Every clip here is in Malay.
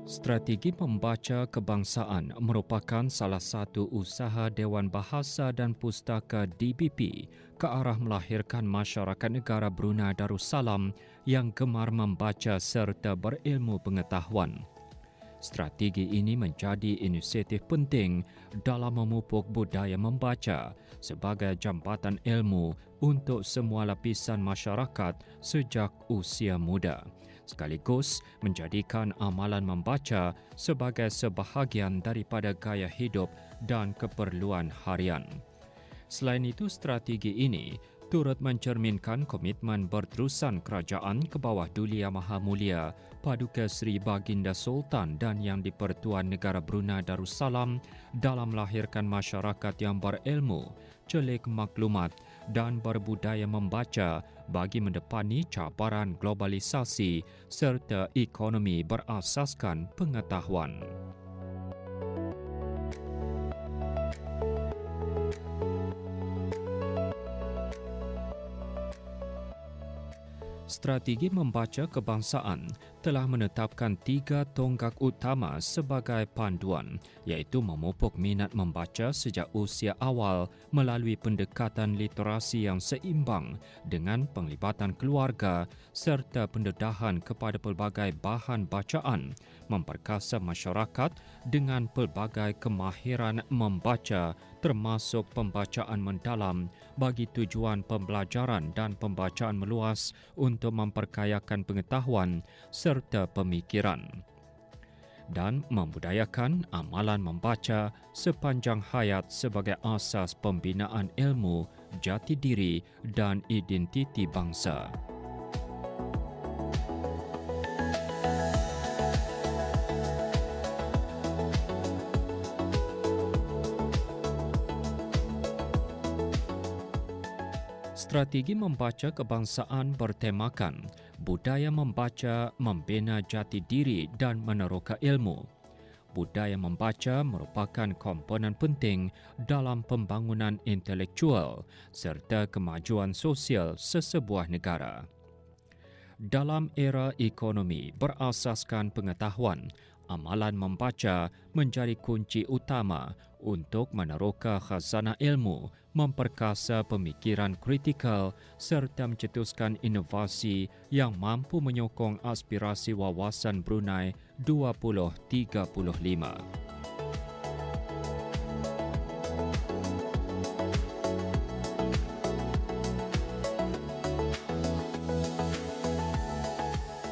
Strategi membaca kebangsaan merupakan salah satu usaha Dewan Bahasa dan Pustaka DBP ke arah melahirkan masyarakat negara Brunei Darussalam yang gemar membaca serta berilmu pengetahuan. Strategi ini menjadi inisiatif penting dalam memupuk budaya membaca sebagai jambatan ilmu untuk semua lapisan masyarakat sejak usia muda, sekaligus menjadikan amalan membaca sebagai sebahagian daripada gaya hidup dan keperluan harian. Selain itu, strategi ini turut mencerminkan komitmen berterusan kerajaan ke bawah Duli Yang Maha Mulia Paduka Seri Baginda Sultan dan Yang di-Pertuan Negara Brunei Darussalam dalam melahirkan masyarakat yang berilmu, celik maklumat dan berbudaya membaca bagi mendepani cabaran globalisasi serta ekonomi berasaskan pengetahuan. Strategi membaca kebangsaan telah menetapkan 3 tonggak utama sebagai panduan, iaitu memupuk minat membaca sejak usia awal melalui pendekatan literasi yang seimbang dengan penglibatan keluarga serta pendedahan kepada pelbagai bahan bacaan, memperkasa masyarakat dengan pelbagai kemahiran membaca termasuk pembacaan mendalam bagi tujuan pembelajaran dan pembacaan meluas untuk memperkayakan pengetahuan serta pemikiran dan membudayakan amalan membaca sepanjang hayat sebagai asas pembinaan ilmu, jati diri dan identiti bangsa. Strategi membaca kebangsaan bertemakan budaya membaca membina jati diri dan meneroka ilmu. Budaya membaca merupakan komponen penting dalam pembangunan intelektual serta kemajuan sosial sesebuah negara. Dalam era ekonomi berasaskan pengetahuan, amalan membaca menjadi kunci utama untuk meneroka khazanah ilmu, memperkasa pemikiran kritikal serta mencetuskan inovasi yang mampu menyokong aspirasi wawasan Brunei 2035.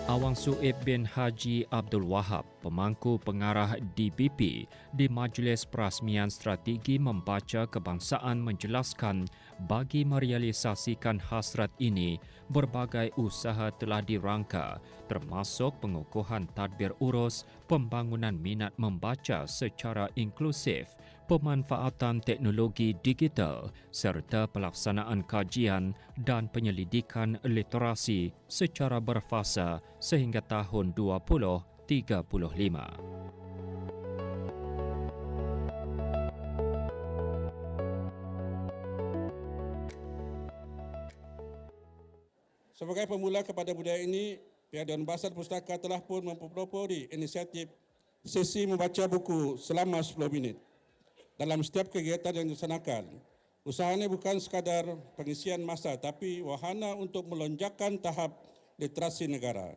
Awang Suib bin Haji Abdul Wahab, pemangku pengarah DBP di Majlis Perasmian Strategi Membaca Kebangsaan menjelaskan bagi merealisasikan hasrat ini, berbagai usaha telah dirangka termasuk pengukuhan tadbir urus, pembangunan minat membaca secara inklusif, pemanfaatan teknologi digital serta pelaksanaan kajian dan penyelidikan literasi secara berfasa sehingga tahun 2035. Sebagai pemula kepada budaya ini, pihak Dewan Bahasa dan Pustaka telah pun mempropori inisiatif sesi membaca buku selama 10 minit. Dalam setiap kegiatan yang dilaksanakan, usaha ini bukan sekadar pengisian masa tapi wahana untuk melonjakkan tahap literasi negara.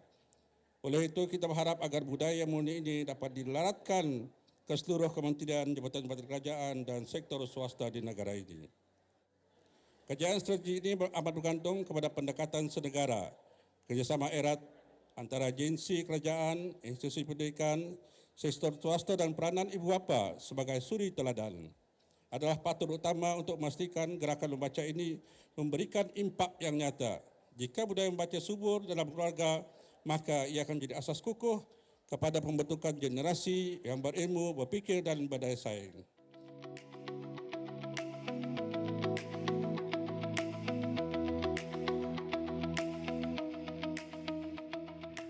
Oleh itu, kita berharap agar budaya murni ini dapat dilaratkan ke seluruh kementerian, jabatan-jabatan kerajaan dan sektor swasta di negara ini. Kajian strategi ini amat bergantung kepada pendekatan senegara, kerjasama erat antara agensi kerajaan, institusi pendidikan, sektor swasta dan peranan ibu bapa sebagai suri teladan adalah patut utama untuk memastikan gerakan membaca ini memberikan impak yang nyata. Jika budaya membaca subur dalam keluarga, maka ia akan menjadi asas kukuh kepada pembentukan generasi yang berilmu, berfikir dan berdaya saing.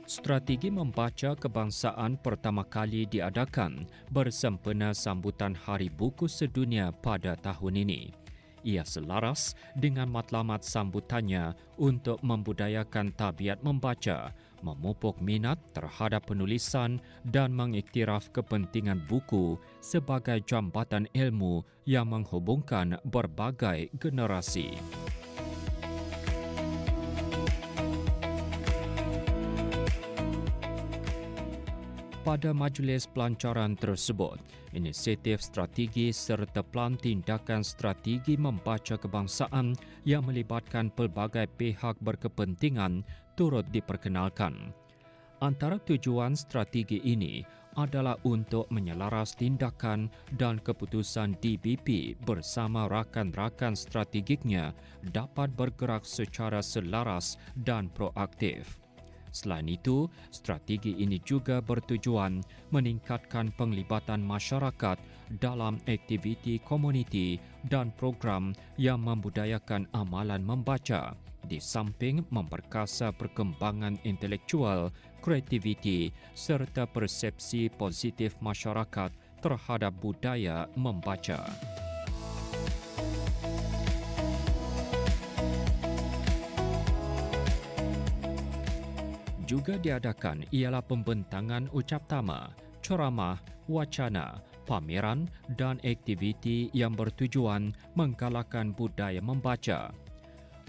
Strategi membaca kebangsaan pertama kali diadakan bersempena sambutan Hari Buku Sedunia pada tahun ini. Ia selaras dengan matlamat sambutannya untuk membudayakan tabiat membaca, memupuk minat terhadap penulisan dan mengiktiraf kepentingan buku sebagai jambatan ilmu yang menghubungkan berbagai generasi. Pada majlis pelancaran tersebut, inisiatif strategi serta pelan tindakan strategi membaca kebangsaan yang melibatkan pelbagai pihak berkepentingan turut diperkenalkan. Antara tujuan strategi ini adalah untuk menyelaras tindakan dan keputusan DBP bersama rakan-rakan strategiknya dapat bergerak secara selaras dan proaktif. Selain itu, strategi ini juga bertujuan meningkatkan penglibatan masyarakat dalam aktiviti komuniti dan program yang membudayakan amalan membaca, di samping memperkasa perkembangan intelektual, kreativiti serta persepsi positif masyarakat terhadap budaya membaca. Juga diadakan ialah pembentangan ucap tama, ceramah, wacana, pameran dan aktiviti yang bertujuan menggalakkan budaya membaca.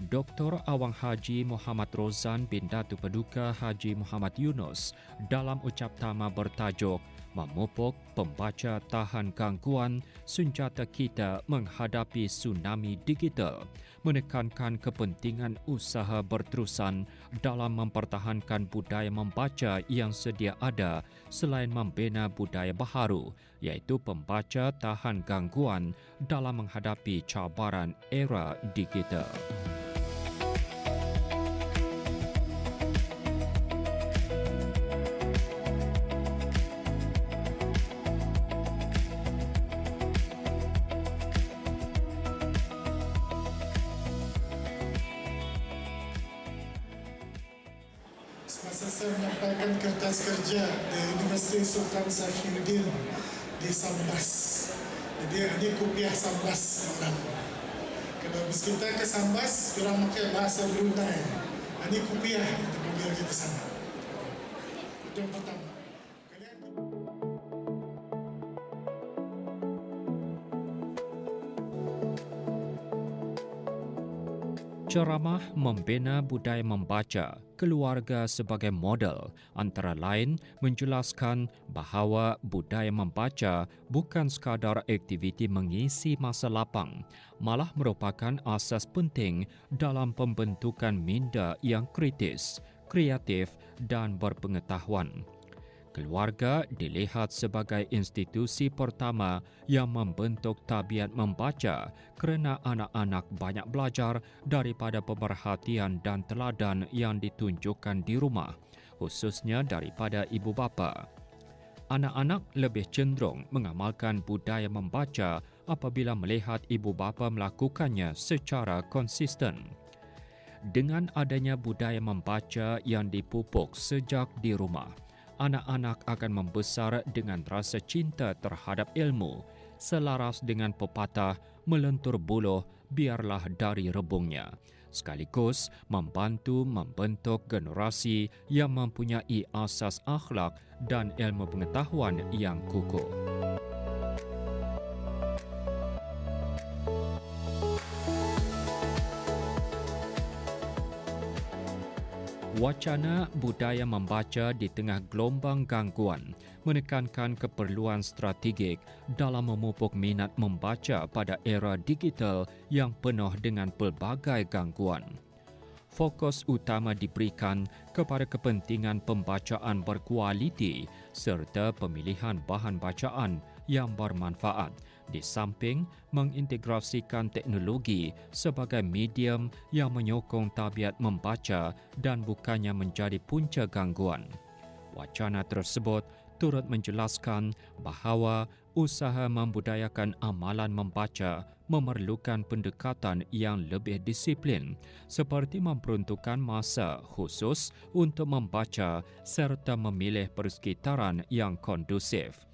Dr. Awang Haji Muhammad Rozan bin Datuk Paduka Haji Muhammad Yunus dalam ucap tama bertajuk Memupuk Pembaca Tahan Gangguan Senjata Kita Menghadapi Tsunami Digital menekankan kepentingan usaha berterusan dalam mempertahankan budaya membaca yang sedia ada selain membina budaya baharu iaitu pembaca tahan gangguan dalam menghadapi cabaran era digital. Semasa saya menyampaikan kertas kerja di Universiti Sultan Saifuddin di Sambas. Jadi ini kopiah Sambas. Kalau bis kita ke Sambas, orang pakai bahasa Brunei. Ini kopiah kita panggil kita sana. Itu yang pertama. Ceramah membina budaya membaca keluarga sebagai model antara lain menjelaskan bahawa budaya membaca bukan sekadar aktiviti mengisi masa lapang, malah merupakan asas penting dalam pembentukan minda yang kritis, kreatif dan berpengetahuan. Keluarga dilihat sebagai institusi pertama yang membentuk tabiat membaca kerana anak-anak banyak belajar daripada pemerhatian dan teladan yang ditunjukkan di rumah, khususnya daripada ibu bapa. Anak-anak lebih cenderung mengamalkan budaya membaca apabila melihat ibu bapa melakukannya secara konsisten. Dengan adanya budaya membaca yang dipupuk sejak di rumah, anak-anak akan membesar dengan rasa cinta terhadap ilmu, selaras dengan pepatah melentur buluh biarlah dari rebungnya, sekaligus membantu membentuk generasi yang mempunyai asas akhlak dan ilmu pengetahuan yang kukuh. Wacana budaya membaca di tengah gelombang gangguan menekankan keperluan strategik dalam memupuk minat membaca pada era digital yang penuh dengan pelbagai gangguan. Fokus utama diberikan kepada kepentingan pembacaan berkualiti serta pemilihan bahan bacaan yang bermanfaat, di samping mengintegrasikan teknologi sebagai medium yang menyokong tabiat membaca dan bukannya menjadi punca gangguan. Wacana tersebut turut menjelaskan bahawa usaha membudayakan amalan membaca memerlukan pendekatan yang lebih disiplin seperti memperuntukkan masa khusus untuk membaca serta memilih persekitaran yang kondusif.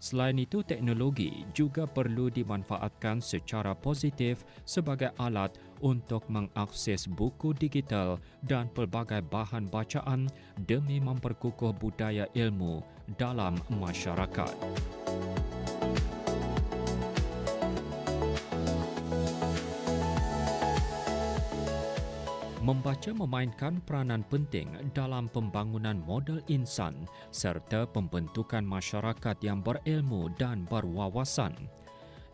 Selain itu, teknologi juga perlu dimanfaatkan secara positif sebagai alat untuk mengakses buku digital dan pelbagai bahan bacaan demi memperkukuh budaya ilmu dalam masyarakat. Membaca memainkan peranan penting dalam pembangunan model insan serta pembentukan masyarakat yang berilmu dan berwawasan.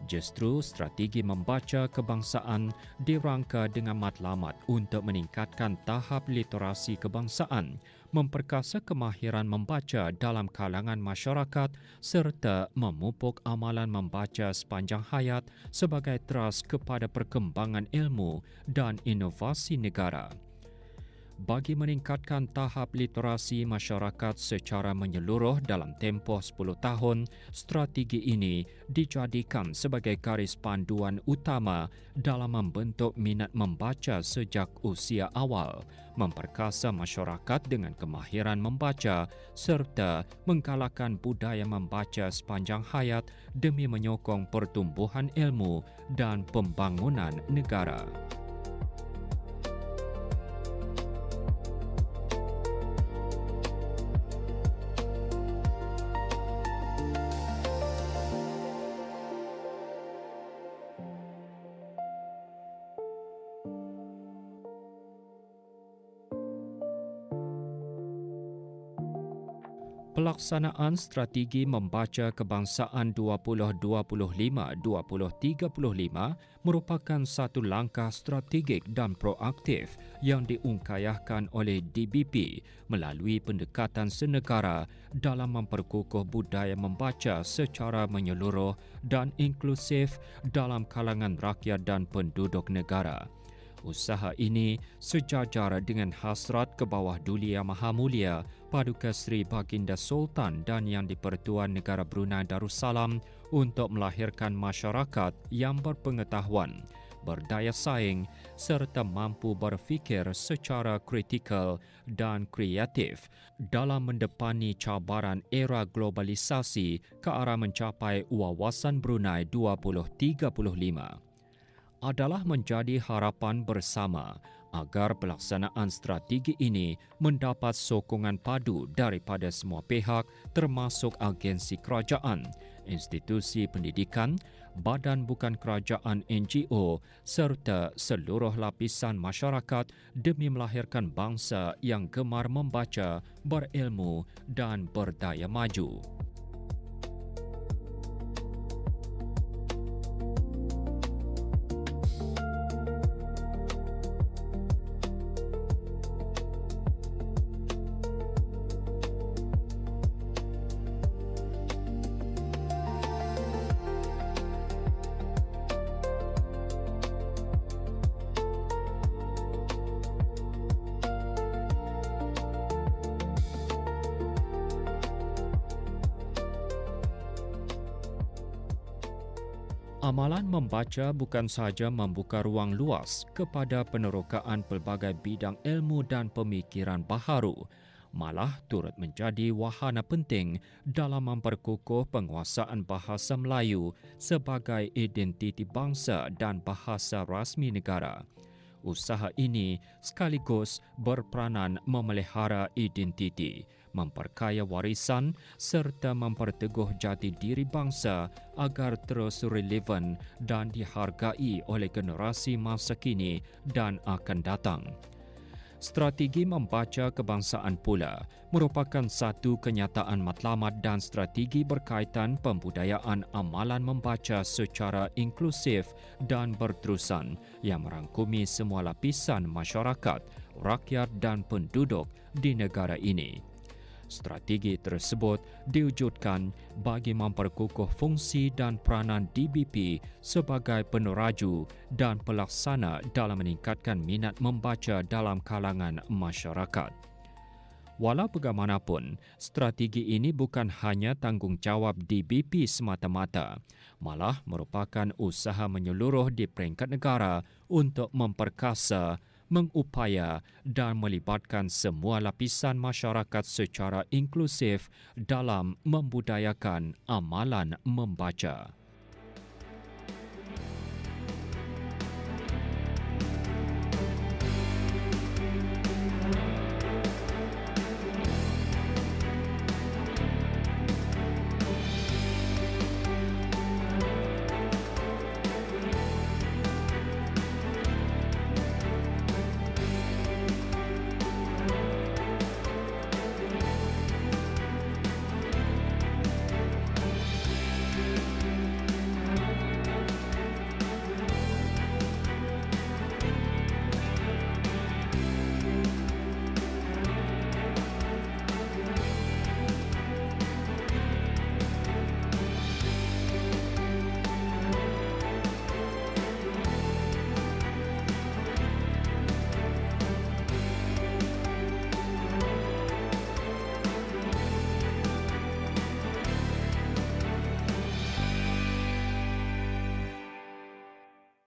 Justru strategi membaca kebangsaan dirangka dengan matlamat untuk meningkatkan tahap literasi kebangsaan, memperkasa kemahiran membaca dalam kalangan masyarakat serta memupuk amalan membaca sepanjang hayat sebagai teras kepada perkembangan ilmu dan inovasi negara. Bagi meningkatkan tahap literasi masyarakat secara menyeluruh dalam tempoh 10 tahun, strategi ini dijadikan sebagai garis panduan utama dalam membentuk minat membaca sejak usia awal, memperkasa masyarakat dengan kemahiran membaca serta menggalakkan budaya membaca sepanjang hayat demi menyokong pertumbuhan ilmu dan pembangunan negara. Pelaksanaan strategi membaca kebangsaan 2025-2035 merupakan satu langkah strategik dan proaktif yang diungkayahkan oleh DBP melalui pendekatan senegara dalam memperkukuh budaya membaca secara menyeluruh dan inklusif dalam kalangan rakyat dan penduduk negara. Usaha ini sejajar dengan hasrat Kebawah Duli Yang Maha Mulia Paduka Seri Baginda Sultan dan Yang di-Pertuan Negara Brunei Darussalam untuk melahirkan masyarakat yang berpengetahuan, berdaya saing serta mampu berfikir secara kritikal dan kreatif dalam mendepani cabaran era globalisasi ke arah mencapai wawasan Brunei 2035. Adalah menjadi harapan bersama agar pelaksanaan strategi ini mendapat sokongan padu daripada semua pihak termasuk agensi kerajaan, institusi pendidikan, badan bukan kerajaan NGO serta seluruh lapisan masyarakat demi melahirkan bangsa yang gemar membaca, berilmu dan berdaya maju. Amalan membaca bukan sahaja membuka ruang luas kepada penerokaan pelbagai bidang ilmu dan pemikiran baharu, malah turut menjadi wahana penting dalam memperkukuh penguasaan bahasa Melayu sebagai identiti bangsa dan bahasa rasmi negara. Usaha ini sekaligus berperanan memelihara identiti, memperkaya warisan serta memperteguh jati diri bangsa agar terus relevan dan dihargai oleh generasi masa kini dan akan datang. Strategi membaca kebangsaan pula merupakan satu kenyataan matlamat dan strategi berkaitan pembudayaan amalan membaca secara inklusif dan berterusan yang merangkumi semua lapisan masyarakat, rakyat dan penduduk di negara ini. Strategi tersebut diwujudkan bagi memperkukuh fungsi dan peranan DBP sebagai peneraju dan pelaksana dalam meningkatkan minat membaca dalam kalangan masyarakat. Walau bagaimanapun, strategi ini bukan hanya tanggungjawab DBP semata-mata, malah merupakan usaha menyeluruh di peringkat negara untuk memperkasa, mengupaya dan melibatkan semua lapisan masyarakat secara inklusif dalam membudayakan amalan membaca.